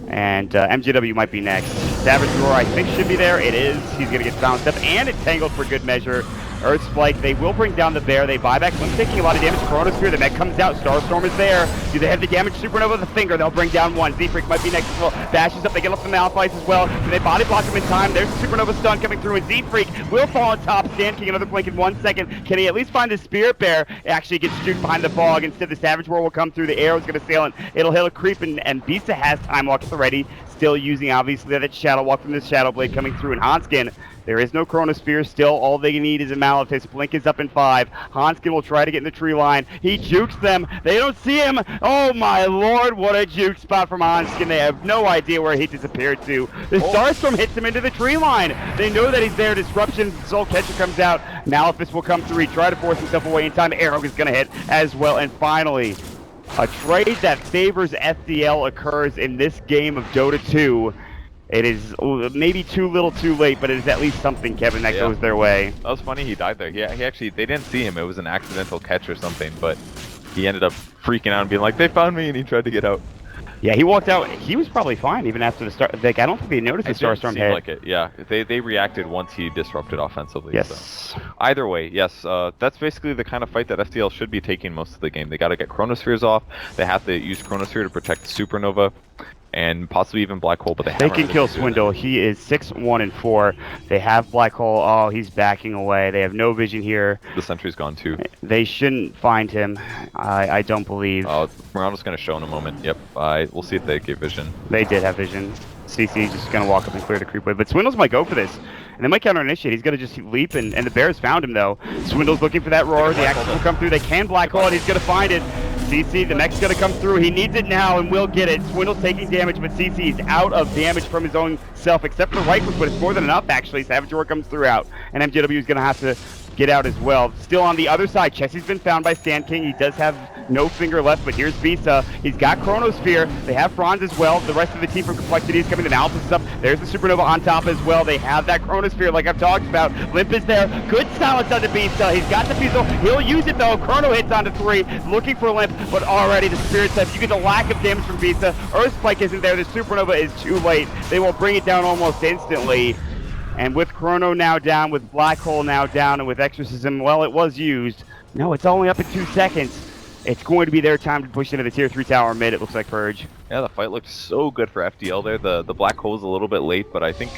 And MJW might be next. Savage Roar, I think, should be there. It is. He's going to get bounced up and entangled for good measure. Earth Spike, they will bring down the bear. They buy back. Limp's taking a lot of damage. Chronosphere, the mech comes out. Starstorm is there. Do they have the damage? Supernova with the finger. They'll bring down one. Z-Freak might be next as well. Bashes up. They get up the Malphite as well. Do they body block him in time? There's the Supernova stun coming through. And Z-Freak will fall on top. Sand King, another blink in 1 second. Can he at least find the Spirit Bear? It actually gets juked behind the fog. Instead, the Savage Roar will come through. The arrow's going to sail and it'll hit a creep. And Bisa has time walk at the ready. still using, obviously, that Shadow Walk from the Shadow Blade coming through. And Hanskin, there is no Chronosphere. Still, all they need is a Malefice. Blink is up in 5. Hanskin will try to get in the tree line. He jukes them. They don't see him. Oh, my lord, what a juke spot from Hanskin. They have no idea where he disappeared to. The Starstorm hits him into the tree line. They know that he's there. Disruption. Soul Catcher comes out. Malefice will come through. He try to force himself away in time. Arrow is going to hit as well. And finally, a trade that favors FDL occurs in this game of Dota 2. It is maybe too little too late, but it is at least something, Kevin, that goes their way. That was funny he died there. Yeah, he actually, they didn't see him. It was an accidental catch or something, but he ended up freaking out and being like, they found me, and he tried to get out. Yeah, he walked out. He was probably fine even after the start. Like, I don't think they noticed the Starstorm hit. Like it, yeah. They reacted once he disrupted offensively. Yes. So. Either way, yes. That's basically the kind of fight that FDL should be taking most of the game. They got to get Chronospheres off. They have to use Chronosphere to protect Supernova. And possibly even Black Hole, but they can kill Swindle. He is 6-1-4. They have Black Hole. Oh, he's backing away. They have no vision here. The sentry's gone too. They shouldn't find him. I don't believe. Murano's going to show in a moment. Yep. We'll see if they get vision. They did have vision. CC just going to walk up and clear the creep wave. But Swindles might go for this. And they might counter-initiate. He's going to just leap, and the Bears found him, though. Swindle's looking for that roar. The Axis will come through. They can Black Hole it. He's going to find it. CC, the mech's going to come through. He needs it now and will get it. Swindle's taking damage, but CC is out of damage from his own self, except for right click, but it's more than enough, actually. Savage Roar comes through out, and MJW is going to have to get out as well. Still on the other side, Chessie's been found by Sand King. He does have no finger left, but here's Visa. He's got Chronosphere. They have Franz as well. The rest of the team from Complexity is coming. The Malefice is up. There's the Supernova on top as well. They have that Chronosphere like I've talked about. Limp is there. Good silence on the Visa. He's got the Visa. He'll use it though. Chrono hits onto 3. Looking for Limp, but already the Spirit Step. You get the lack of damage from Visa. Earth Spike isn't there. The Supernova is too late. They will bring it down almost instantly. And with Chrono now down, with Black Hole now down, and with Exorcism, well, it was used. No, it's only up in 2 seconds. It's going to be their time to push into the tier 3 tower mid, it looks like, Purge. Yeah, the fight looked so good for FDL there. The Black Hole was a little bit late, but I think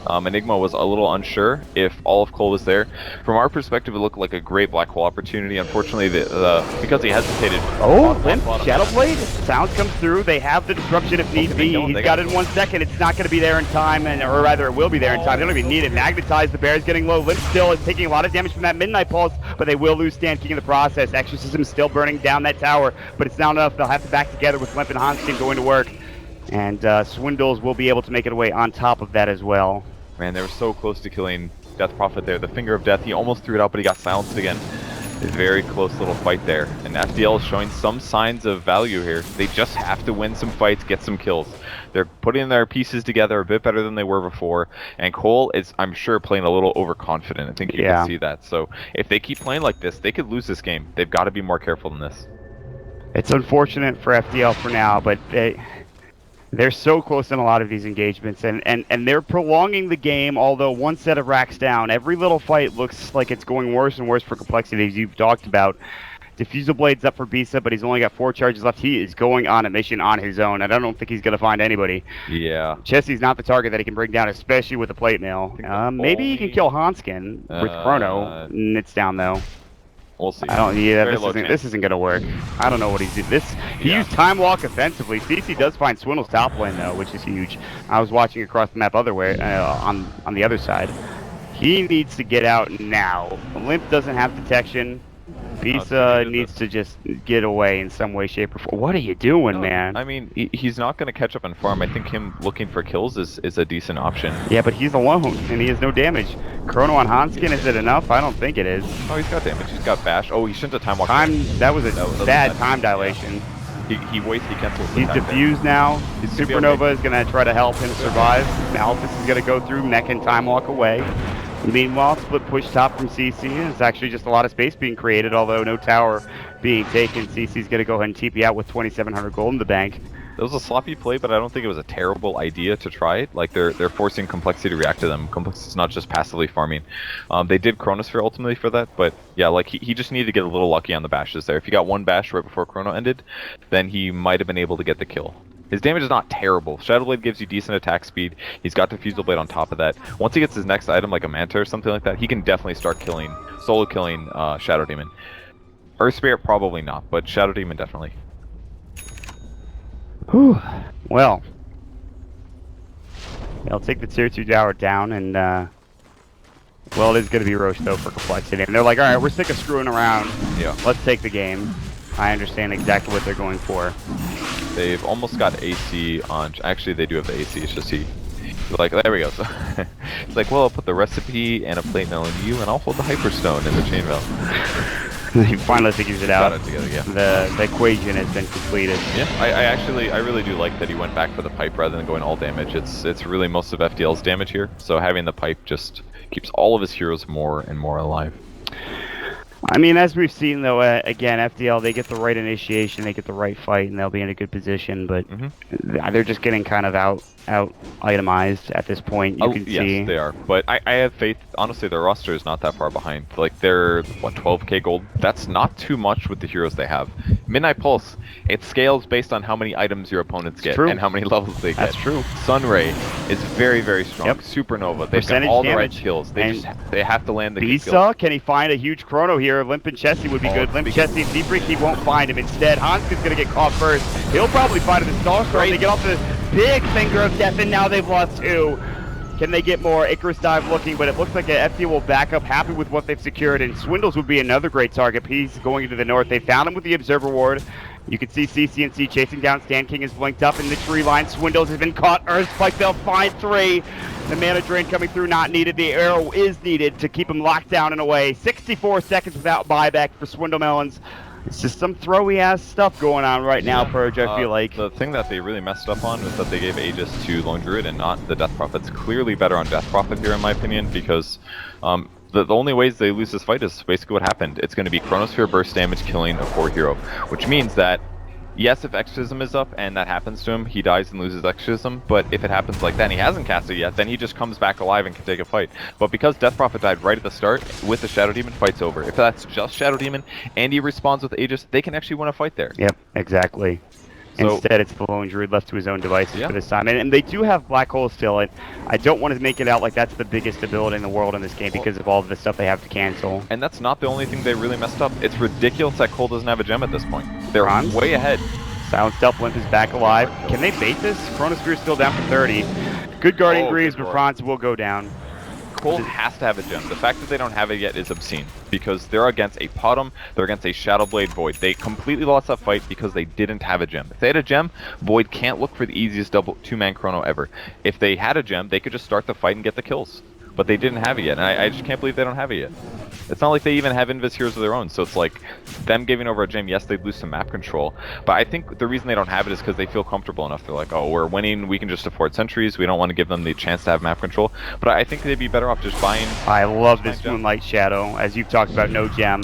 Enigma was a little unsure if all of coL was there. From our perspective, it looked like a great Black Hole opportunity. Unfortunately, because he hesitated. Oh, Limp, Shadow Blade, sounds comes through. They have the disruption if need be. He's got it in 1 second. It's not going to be there in time, or rather, it will be there in time. They don't even need it. Magnetize, the Bear's getting low. Limp still is taking a lot of damage from that Midnight Pulse, but they will lose Sand King in the process. Exorcism still burning down that tower, but it's not enough. They'll have to back together with Limp and Hanskin going to work. And Swindles will be able to make it away on top of that as well. Man, they were so close to killing Death Prophet there. The Finger of Death, he almost threw it out, but he got silenced again. A very close little fight there. And FDL is showing some signs of value here. They just have to win some fights, get some kills. They're putting their pieces together a bit better than they were before. And coL is, I'm sure, playing a little overconfident. I think you can see that. So if they keep playing like this, they could lose this game. They've got to be more careful than this. It's unfortunate for FDL for now, but they're so close in a lot of these engagements, and they're prolonging the game, although one set of racks down. Every little fight looks like it's going worse and worse for Complexity, as you've talked about. Diffusal Blade's up for Bisa, but he's only got 4 charges left. He is going on a mission on his own, and I don't think he's going to find anybody. Yeah. Chessie's not the target that he can bring down, especially with the plate mail. Maybe he can kill Hanskin with Chrono. It's down, though. We'll see. I don't. Yeah, this isn't gonna work. I don't know what he's doing. He used Time Walk offensively. CC does find Swindle's top lane though, which is huge. I was watching across the map other way on the other side. He needs to get out now. Limp doesn't have detection. Bisa needs to just get away in some way, shape, or form. What are you doing, man? I mean, he's not going to catch up and farm. I think him looking for kills is a decent option. Yeah, but he's alone, and he has no damage. Chrono on Hanskin, is it enough? I don't think it is. Oh, he's got damage. He's got bash. Oh, he shouldn't have time walked. That was a bad time dilation. He waits, he cancels the He's diffused now. His Supernova is going to try to help him survive. Malefice is going to go through, mech and time walk away. Meanwhile, split push top from CC. It's actually just a lot of space being created, although no tower being taken. CC's going to go ahead and TP out with 2,700 gold in the bank. It was a sloppy play, but I don't think it was a terrible idea to try it. Like, they're forcing Complexity to react to them. Complexity's not just passively farming. They did Chronosphere ultimately for that, but yeah, like, he just needed to get a little lucky on the bashes there. If he got one bash right before Chrono ended, then he might have been able to get the kill. His damage is not terrible. Shadow Blade gives you decent attack speed. He's got Diffusal Blade on top of that. Once he gets his next item, like a Manta or something like that, he can definitely start solo killing Shadow Demon. Earth Spirit, probably not, but Shadow Demon, definitely. Whew. Well, They'll take the tier 2 tower down, and well, it is going to be Roche though for complexity. And they're like, all right, we're sick of screwing around. Yeah. Let's take the game. I understand exactly what they're going for. They've almost got AC on. Actually, they do have the AC. It's just he. Like, there we go. So it's like, well, I'll put the recipe and a plate mail in you, and I'll hold the hyperstone in the chain mail. He finally figures it out. Got it together, yeah. The equation has been completed. Yeah, I really do like that he went back for the pipe rather than going all damage. It's really most of FDL's damage here. So having the pipe just keeps all of his heroes more and more alive. I mean, as we've seen, though, again, FDL, they get the right initiation, they get the right fight, and they'll be in a good position, but they're just getting kind of out itemized at this point, you can see. Yes, they are. But I have faith, honestly, their roster is not that far behind. Like, they're, what, 12k gold? That's not too much with the heroes they have. Midnight Pulse, it scales based on how many items your opponents get and how many levels they get. That's true. Sunray is very, very strong. Yep. Supernova, they've Percentage got all the damage. right kills. They have to land the good kills. Bisa, can he find a huge chrono here? Limp and Chessie would be good. Limp, Chessie, Z-Freak, he won't find him. Instead, Hanska's going to get caught first. He'll probably find him in Starstorm. They get off the big finger of death, and now they've lost 2. Can they get more? Icarus Dive looking, but it looks like FD will back up, happy with what they've secured, and Swindles would be another great target. He's going into the north. They found him with the Observer Ward. You can see CCNC chasing down Stan King is blinked up in the tree line. Swindles has been caught. Earthspike, they'll find 3. The mana drain coming through, not needed. The arrow is needed to keep him locked down and away. 64 seconds without buyback for Swindle Melons. It's just some throwy ass stuff going on right now, Purge, I feel like. The thing that they really messed up on was that they gave Aegis to Lone Druid and not the Death Prophet. It's clearly better on Death Prophet here, in my opinion, because the only ways they lose this fight is basically what happened. It's going to be Chronosphere burst damage killing a core hero, which means that yes, if Exorcism is up and that happens to him, he dies and loses Exorcism, but if it happens like that and he hasn't cast it yet, then he just comes back alive and can take a fight. But because Death Prophet died right at the start with the Shadow Demon, fight's over. If that's just Shadow Demon and he responds with Aegis, they can actually win a fight there. Yep, exactly. So, instead, it's the Lone Druid left to his own devices for this time. And they do have Black Hole still. I don't want to make it out like that's the biggest ability in the world in this game because of all of the stuff they have to cancel. And that's not the only thing they really messed up. It's ridiculous that Cole doesn't have a gem at this point. They're way ahead. Silent Stealth Limp is back alive. Can they bait this? Chronosphere is still down for 30. Good Guardian Greaves, but Franz will go down. Cole has to have a gem. The fact that they don't have it yet is obscene because they're against a Potom, they're against a Shadowblade Void. They completely lost that fight because they didn't have a gem. If they had a gem, Void can't look for the easiest double 2-man chrono ever. If they had a gem, they could just start the fight and get the kills. But they didn't have it yet, and I just can't believe they don't have it yet. It's not like they even have Invis heroes of their own, so it's like them giving over a gem, yes, they'd lose some map control, but I think the reason they don't have it is because they feel comfortable enough. They're like, oh, we're winning, we can just afford sentries, we don't want to give them the chance to have map control, but I think they'd be better off just buying... I love this Moonlight Shadow, as you've talked about, no gem.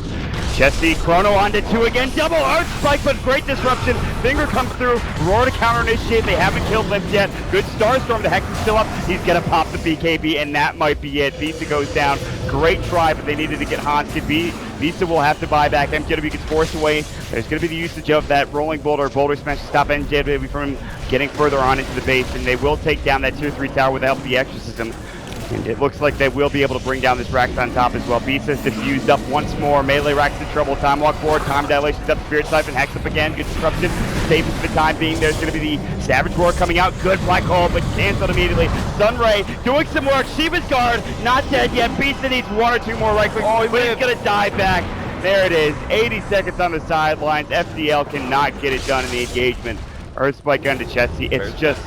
Chessie, Chrono onto 2 again, double Earth Spike, but great disruption. Finger comes through, Roar to counter initiate, they haven't killed Limp yet. Good Starstorm, the Hex is still up, he's gonna pop the BKB, and that might be it. Visa goes down, great try, but they needed to get Hanska. Visa will have to buy back, MJW gets forced away. There's gonna be the usage of that Rolling Boulder Smash to stop MJW from getting further on into the base, and they will take down that tier 3 tower with the help of the Exorcism. And it looks like they will be able to bring down this Rax on top as well. Beast is diffused up once more. Melee Rax in trouble. Time walk forward. Time dilations up. Spirit Siphon. Hex up again. Good disruption. Safe for the time being. There's going to be the Savage Roar coming out. Good Black Hole, but canceled immediately. Sunray doing some work. Shiva's Guard not dead yet. Beast needs 1 or 2 more right clicks. Oh, but he's going to die back. There it is. 80 seconds on the sidelines. FDL cannot get it done in the engagement. Earthspike onto Chessie. It's just...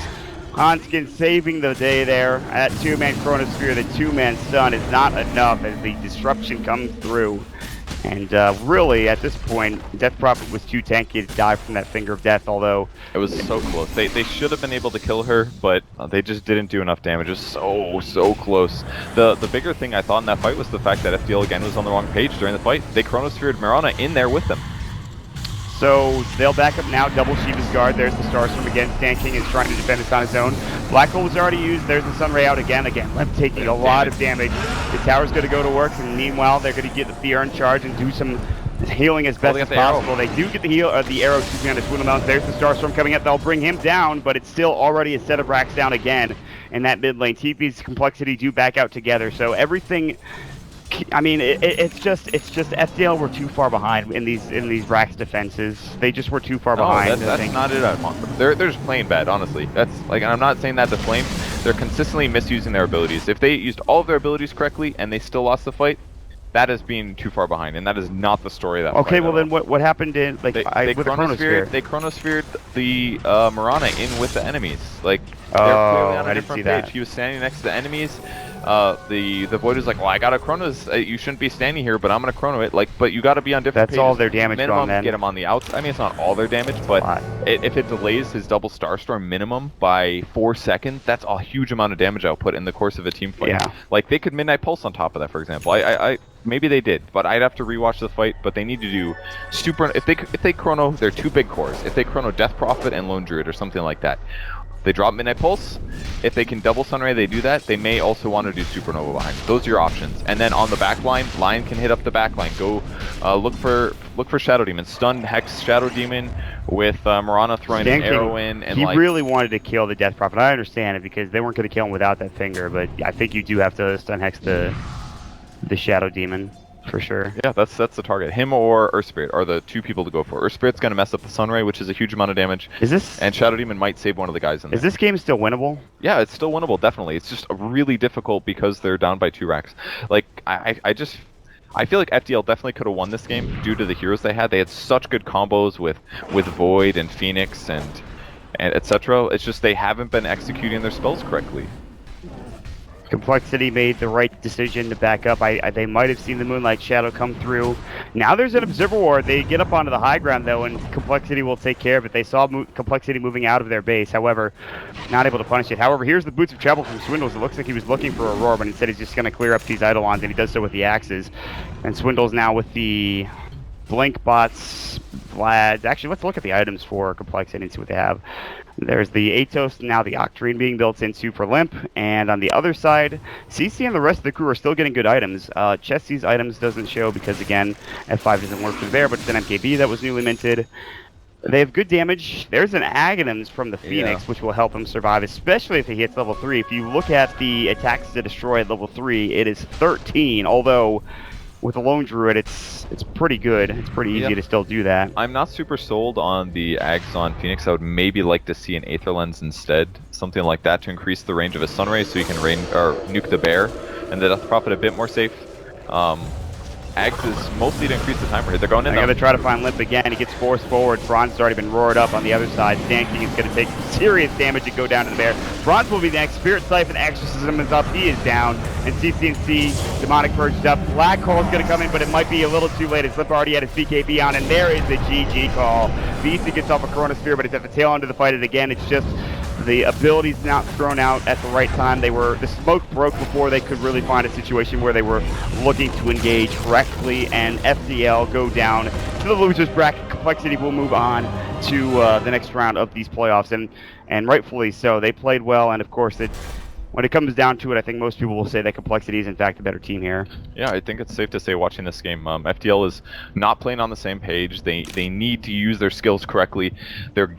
Hanskin saving the day there. That 2-man Chronosphere, the 2-man stun is not enough as the disruption comes through. And really, at this point, Death Prophet was too tanky to die from that Finger of Death, although... It was so close. They should have been able to kill her, but they just didn't do enough damage. It was so close. The bigger thing I thought in that fight was the fact that FDL again was on the wrong page during the fight. They Chronosphered Mirana in there with them. So they'll back up now, double Shiva's Guard. There's the Starstorm again. Stan King is trying to defend this on his own. Black Hole was already used. There's the Sunray out again. Limp taking a lot of damage. The tower's going to go to work, and meanwhile, they're going to get the Fear in charge and do some healing as best as possible. They do get the arrow shooting on the Swindle Mountain. There's the Starstorm coming up. They'll bring him down, but it's still already a set of racks down again in that mid lane. TP's Complexity do back out together, so everything... I mean, it's just FDL were too far behind in these Rax defenses. They just were too far behind. That's not it. They're just playing bad, honestly. That's like, and I'm not saying that to Flame. They're consistently misusing their abilities. If they used all of their abilities correctly and they still lost the fight, that is being too far behind, and that is not the story of that Okay, fight well at then all. what happened in like They with the chronosphere? They chronosphered the Mirana in with the enemies. Like they're Oh, clearly on a I didn't different see page. that. He was standing next to the enemies. The Void was like, well, I got a Chronos. You shouldn't be standing here, but I'm gonna Chrono it. Like, but you got to be on different That's pages. all their damage minimum. gone then. Get him on the outs. I mean, it's not all their damage, but if it delays his double Starstorm minimum by 4 seconds, that's a huge amount of damage output in the course of a team fight. Yeah. Like they could Midnight Pulse on top of that, for example. I maybe they did, but I'd have to rewatch the fight. But they need to do super. If they Chrono their 2 big cores, if they Chrono Death Prophet and Lone Druid or something like that. They drop Midnight Pulse. If they can double Sunray, they do that. They may also want to do Supernova behind. Those are your options. And then on the back line, Lion can hit up the back line. Go look for Shadow Demon. Stun Hex Shadow Demon with Mirana throwing an arrow in. And he like, really wanted to kill the Death Prophet. I understand it because they weren't going to kill him without that finger, but I think you do have to stun Hex the Shadow Demon. For sure. Yeah, that's the target. Him or Earth Spirit are the 2 people to go for. Earth Spirit's going to mess up the Sunray, which is a huge amount of damage. And Shadow Demon might save one of the guys in there. Is this game still winnable? Yeah, it's still winnable, definitely. It's just really difficult because they're down by 2 racks. Like, I feel like FDL definitely could have won this game due to the heroes they had. They had such good combos with Void and Phoenix and etc. It's just they haven't been executing their spells correctly. Complexity made the right decision to back up. They might have seen the Moonlight Shadow come through. Now there's an Observer Ward. They get up onto the high ground, though, and Complexity will take care of it. They saw Complexity moving out of their base, however, not able to punish it. However, here's the Boots of Travel from Swindles. It looks like he was looking for Aurora, but instead he's just going to clear up these Eidolons, and he does so with the axes. And Swindles now with the Blink Bots, Vlads. Actually, let's look at the items for Complexity and see what they have. There's the Atos, now the Octarine being built into for Limp, and on the other side, CC and the rest of the crew are still getting good items. Chessie's items doesn't show because, again, F5 doesn't work through there, but it's an MKB that was newly minted. They have good damage. There's an Aghanims from the Phoenix, which will help him survive, especially if he hits level 3. If you look at the attacks to destroy at level 3, it is 13, although with a Lone Druid, it's pretty good. It's pretty easy to still do that. I'm not super sold on the Ags on Phoenix. I would maybe like to see an Aether Lens instead. Something like that to increase the range of a Sunray so you can nuke the bear and the Death Prophet a bit more safe. Ags is mostly to increase the timer here. They're going in. They're going to try to find Limp again. He gets forced forward. Franz has already been roared up on the other side. Sand King is going to take serious damage and go down to the bear. Franz will be next. Spirit Siphon Exorcism is up. He is down. And CCNC, Demonic Purged up. Black Hole is going to come in, but it might be a little too late. As Limp already had his BKB on, and there is the GG call. VC gets off a Chronosphere, but it's at the tail end of the fight. And again, it's just the abilities not thrown out at the right time. The smoke broke before they could really find a situation where they were looking to engage correctly, and FDL go down to the losers bracket. Complexity will move on to the next round of these playoffs, and rightfully so. They played well, and of course, when it comes down to it, I think most people will say that Complexity is in fact a better team here. Yeah, I think it's safe to say watching this game, FDL is not playing on the same page. They need to use their skills correctly. They're